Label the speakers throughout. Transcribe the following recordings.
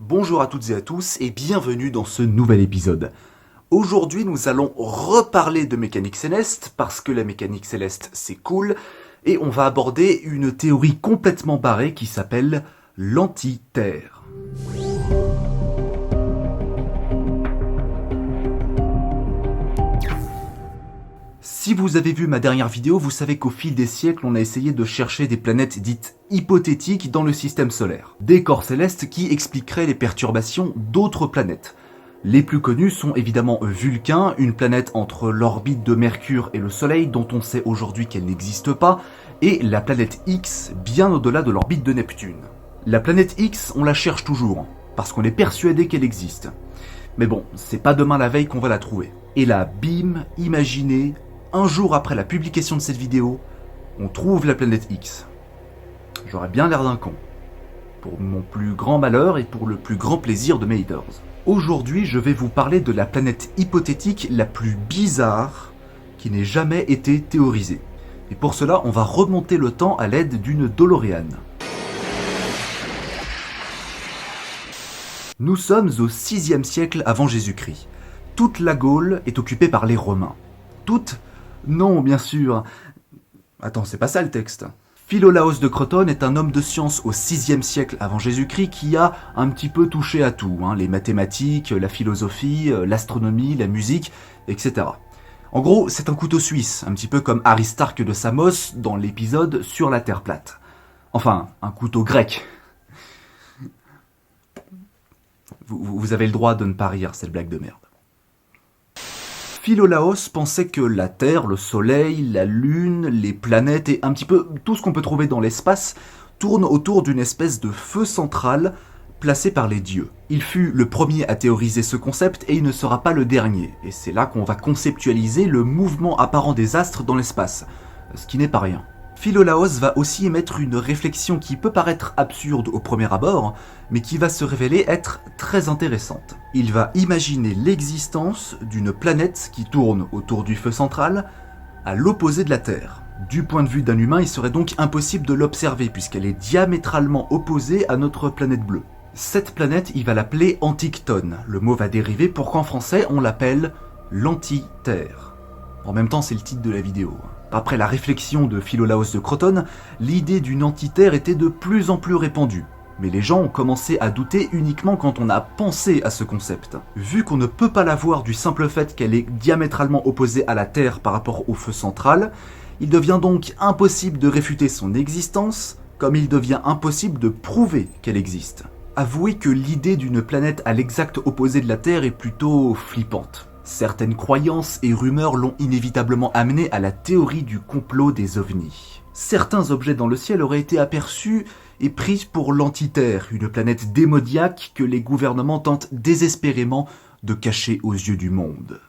Speaker 1: Bonjour à toutes et à tous et bienvenue dans ce nouvel épisode. Aujourd'hui nous allons reparler de mécanique céleste parce que la mécanique céleste c'est cool et on va aborder une théorie complètement barrée qui s'appelle l'anti-terre. Si vous avez vu ma dernière vidéo, vous savez qu'au fil des siècles, on a essayé de chercher des planètes dites hypothétiques dans le système solaire. Des corps célestes qui expliqueraient les perturbations d'autres planètes. Les plus connus sont évidemment Vulcain, une planète entre l'orbite de Mercure et le Soleil dont on sait aujourd'hui qu'elle n'existe pas, et la planète X, bien au-delà de l'orbite de Neptune. La planète X, on la cherche toujours, parce qu'on est persuadé qu'elle existe. Mais bon, c'est pas demain la veille qu'on va la trouver. Et là, bim, imaginez, un jour après la publication de cette vidéo, on trouve la planète X. J'aurais bien l'air d'un con. Pour mon plus grand malheur et pour le plus grand plaisir de mes haters. Aujourd'hui, je vais vous parler de la planète hypothétique la plus bizarre qui n'ait jamais été théorisée. Et pour cela, on va remonter le temps à l'aide d'une DeLorean. Nous sommes au 6e siècle avant Jésus-Christ. Toute la Gaule est occupée par les Romains. Toute? Non, bien sûr. Attends, c'est pas ça le texte. Philolaos de Crotone est un homme de science au 6e siècle avant Jésus-Christ qui a un petit peu touché à tout, les mathématiques, la philosophie, l'astronomie, la musique, etc. En gros, c'est un couteau suisse, un petit peu comme Aristarque de Samos dans l'épisode sur la Terre plate. Enfin, un couteau grec. Vous avez le droit de ne pas rire, cette blague de merde. Philolaos pensait que la Terre, le Soleil, la Lune, les planètes et un petit peu tout ce qu'on peut trouver dans l'espace tournent autour d'une espèce de feu central placé par les dieux. Il fut le premier à théoriser ce concept et il ne sera pas le dernier. Et c'est là qu'on va conceptualiser le mouvement apparent des astres dans l'espace, ce qui n'est pas rien. Philolaos va aussi émettre une réflexion qui peut paraître absurde au premier abord, mais qui va se révéler être très intéressante. Il va imaginer l'existence d'une planète qui tourne autour du feu central, à l'opposé de la Terre. Du point de vue d'un humain, il serait donc impossible de l'observer, puisqu'elle est diamétralement opposée à notre planète bleue. Cette planète, il va l'appeler Antictone. Le mot va dériver pour qu'en français, on l'appelle l'anti-terre. En même temps, c'est le titre de la vidéo. Après la réflexion de Philolaos de Crotone, l'idée d'une antiterre était de plus en plus répandue. Mais les gens ont commencé à douter uniquement quand on a pensé à ce concept. Vu qu'on ne peut pas la voir du simple fait qu'elle est diamétralement opposée à la Terre par rapport au feu central, il devient donc impossible de réfuter son existence, comme il devient impossible de prouver qu'elle existe. Avouez que l'idée d'une planète à l'exact opposé de la Terre est plutôt flippante. Certaines croyances et rumeurs l'ont inévitablement amené à la théorie du complot des ovnis. Certains objets dans le ciel auraient été aperçus et pris pour l'antiterre, une planète démoniaque que les gouvernements tentent désespérément de cacher aux yeux du monde.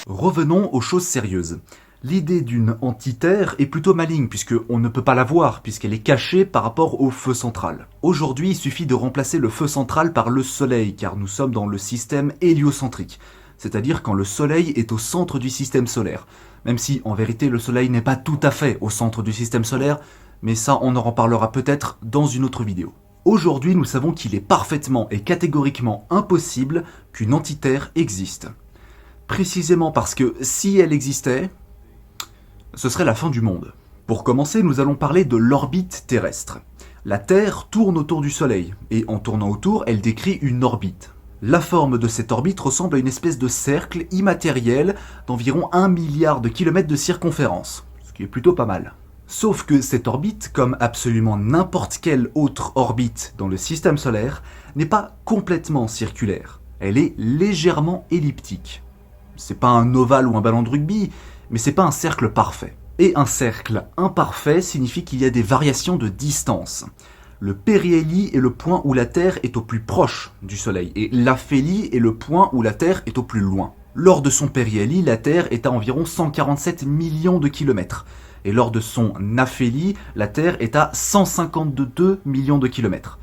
Speaker 1: Revenons aux choses sérieuses. L'idée d'une antiterre est plutôt maligne puisqu'on ne peut pas la voir puisqu'elle est cachée par rapport au feu central. Aujourd'hui, il suffit de remplacer le feu central par le Soleil car nous sommes dans le système héliocentrique, c'est-à-dire quand le Soleil est au centre du système solaire. Même si, en vérité, le Soleil n'est pas tout à fait au centre du système solaire, mais ça, on en reparlera peut-être dans une autre vidéo. Aujourd'hui, nous savons qu'il est parfaitement et catégoriquement impossible qu'une antiterre existe. Précisément parce que si elle existait, ce serait la fin du monde. Pour commencer, nous allons parler de l'orbite terrestre. La Terre tourne autour du Soleil, et en tournant autour, elle décrit une orbite. La forme de cette orbite ressemble à une espèce de cercle immatériel d'environ 1 milliard de kilomètres de circonférence, ce qui est plutôt pas mal. Sauf que cette orbite, comme absolument n'importe quelle autre orbite dans le système solaire, n'est pas complètement circulaire. Elle est légèrement elliptique. C'est pas un ovale ou un ballon de rugby, mais c'est pas un cercle parfait. Et un cercle imparfait signifie qu'il y a des variations de distance. Le périhélie est le point où la Terre est au plus proche du Soleil, et l'aphélie est le point où la Terre est au plus loin. Lors de son périhélie, la Terre est à environ 147 millions de kilomètres, et lors de son aphélie, la Terre est à 152 millions de kilomètres.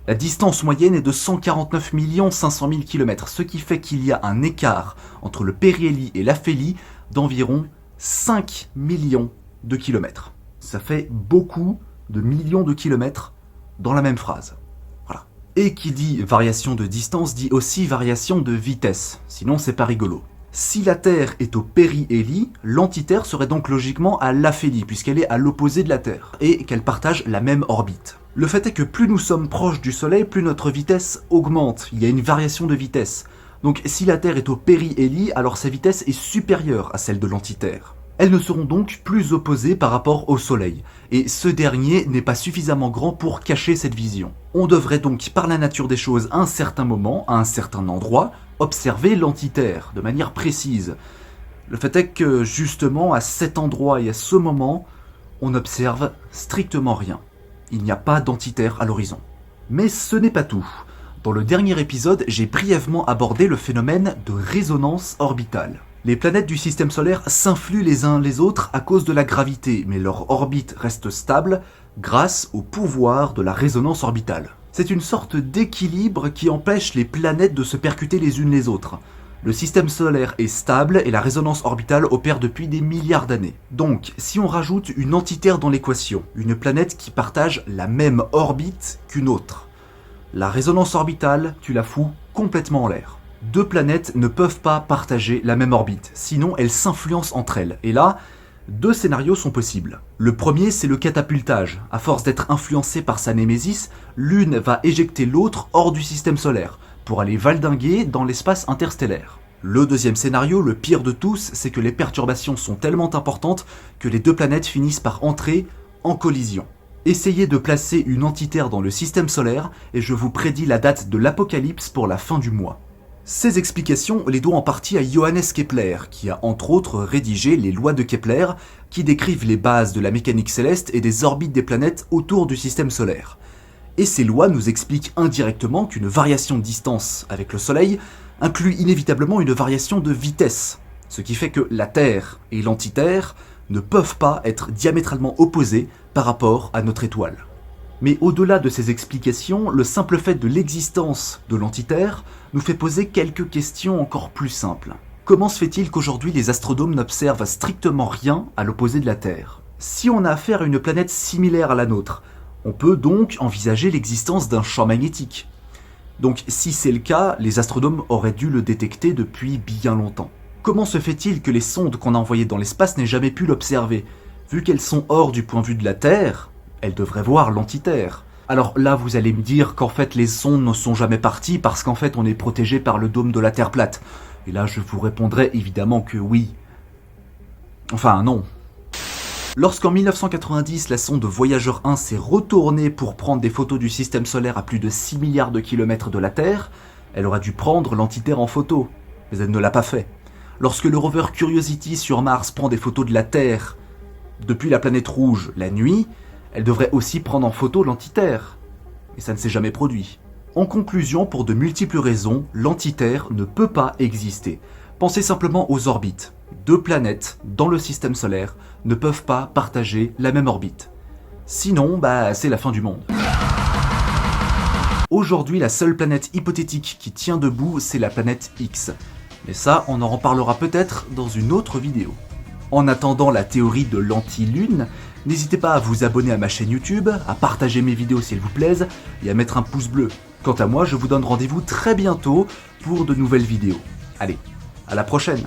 Speaker 1: La distance moyenne est de 149 500 000 km, ce qui fait qu'il y a un écart entre le périhélie et l'aphélie d'environ 5 millions de kilomètres. Ça fait beaucoup de millions de kilomètres dans la même phrase. Voilà. Et qui dit variation de distance dit aussi variation de vitesse, sinon c'est pas rigolo. Si la Terre est au périhélie, l'antiterre serait donc logiquement à l'aphélie, puisqu'elle est à l'opposé de la Terre, et qu'elle partage la même orbite. Le fait est que plus nous sommes proches du Soleil, plus notre vitesse augmente, il y a une variation de vitesse. Donc si la Terre est au périhélie, alors sa vitesse est supérieure à celle de l'antiterre. Elles ne seront donc plus opposées par rapport au Soleil, et ce dernier n'est pas suffisamment grand pour cacher cette vision. On devrait donc, par la nature des choses, à un certain moment, à un certain endroit, observer l'antiterre de manière précise. Le fait est que, justement, à cet endroit et à ce moment, on n'observe strictement rien. Il n'y a pas d'antiterre à l'horizon. Mais ce n'est pas tout. Dans le dernier épisode, j'ai brièvement abordé le phénomène de résonance orbitale. Les planètes du système solaire s'influent les uns les autres à cause de la gravité, mais leur orbite reste stable grâce au pouvoir de la résonance orbitale. C'est une sorte d'équilibre qui empêche les planètes de se percuter les unes les autres. Le système solaire est stable et la résonance orbitale opère depuis des milliards d'années. Donc, si on rajoute une antiterre dans l'équation, une planète qui partage la même orbite qu'une autre, la résonance orbitale, tu la fous complètement en l'air. Deux planètes ne peuvent pas partager la même orbite, sinon elles s'influencent entre elles. Et là, deux scénarios sont possibles. Le premier, c'est le catapultage. À force d'être influencée par sa némésis, l'une va éjecter l'autre hors du système solaire, pour aller valdinguer dans l'espace interstellaire. Le deuxième scénario, le pire de tous, c'est que les perturbations sont tellement importantes que les deux planètes finissent par entrer en collision. Essayez de placer une antiterre dans le système solaire et je vous prédis la date de l'apocalypse pour la fin du mois. Ces explications, on les doit en partie à Johannes Kepler, qui a entre autres rédigé les lois de Kepler, qui décrivent les bases de la mécanique céleste et des orbites des planètes autour du système solaire. Et ces lois nous expliquent indirectement qu'une variation de distance avec le Soleil inclut inévitablement une variation de vitesse, ce qui fait que la Terre et l'antiterre ne peuvent pas être diamétralement opposés par rapport à notre étoile. Mais au-delà de ces explications, le simple fait de l'existence de l'antiterre nous fait poser quelques questions encore plus simples. Comment se fait-il qu'aujourd'hui les astronomes n'observent strictement rien à l'opposé de la Terre ? Si on a affaire à une planète similaire à la nôtre, on peut donc envisager l'existence d'un champ magnétique. Donc si c'est le cas, les astronomes auraient dû le détecter depuis bien longtemps. Comment se fait-il que les sondes qu'on a envoyées dans l'espace n'aient jamais pu l'observer ? Vu qu'elles sont hors du point de vue de la Terre, elles devraient voir l'antiterre. Alors là, vous allez me dire qu'en fait les sondes ne sont jamais parties parce qu'en fait on est protégé par le dôme de la Terre plate. Et là je vous répondrai évidemment que oui. Enfin non. Lorsqu'en 1990, la sonde Voyager 1 s'est retournée pour prendre des photos du système solaire à plus de 6 milliards de kilomètres de la Terre, elle aurait dû prendre l'antiterre en photo, mais elle ne l'a pas fait. Lorsque le rover Curiosity sur Mars prend des photos de la Terre depuis la planète rouge la nuit, elle devrait aussi prendre en photo l'antiterre, mais ça ne s'est jamais produit. En conclusion, pour de multiples raisons, l'antiterre ne peut pas exister. Pensez simplement aux orbites. Deux planètes dans le système solaire ne peuvent pas partager la même orbite. Sinon, c'est la fin du monde. Aujourd'hui, la seule planète hypothétique qui tient debout, c'est la planète X. Mais ça, on en reparlera peut-être dans une autre vidéo. En attendant la théorie de l'anti-lune, n'hésitez pas à vous abonner à ma chaîne YouTube, à partager mes vidéos si elles vous plaisent, et à mettre un pouce bleu. Quant à moi, je vous donne rendez-vous très bientôt pour de nouvelles vidéos. Allez, à la prochaine!